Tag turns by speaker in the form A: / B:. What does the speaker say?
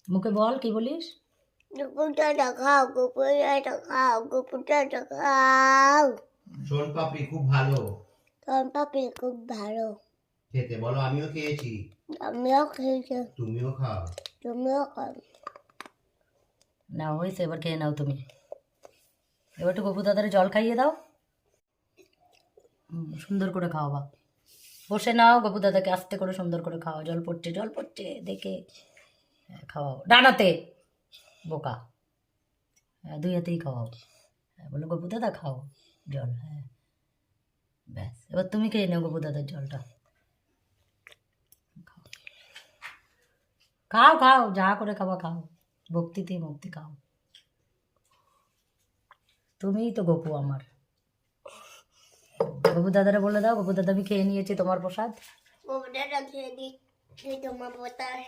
A: মুখে বল, কি বলিস?
B: গোপুটাটা খাও, গোপুটাটা খাও, গোপুটাটা খাও।
C: শোন পাপড়ি খুব ভালো
B: শোন পাপড়ি খুব ভালো।
C: খেতে, বলো আমিও খেয়েছি।
B: আমিও খেয়েছি,
C: তুমিও খাও।
B: তুমিও খাও।
A: না হয়েছে, এবার খেয়ে নাও তুমি। এবার একটু গপু দাদারে জল খাইয়ে দাও। সুন্দর করে খাওয়া। বসে নাও, গপু দাদাকে আস্তে করে সুন্দর করে খাওয়া। জল পড়ছে দেখে খাওয়াও। ডানাতে বোকা। হ্যাঁ, দুই হাতেই খাওয়াও। হ্যাঁ, বলো গপু দাদা খাও জল। হ্যাঁ, ব্যাস এবার তুমি খেয়ে নাও গপু দাদার জলটা। খাও খাও, যা করে খাওয়া খাও, ভক্তিতেই মুক্তি খাও। তুমিই তো গপু আমার। গপু দাদারা বলে দাও, গপু দাদা আমি খেয়ে নিয়েছি তোমার প্রসাদ।
B: গোপুটাটা খেয়ে দিচ্ছি তোমার পোতার।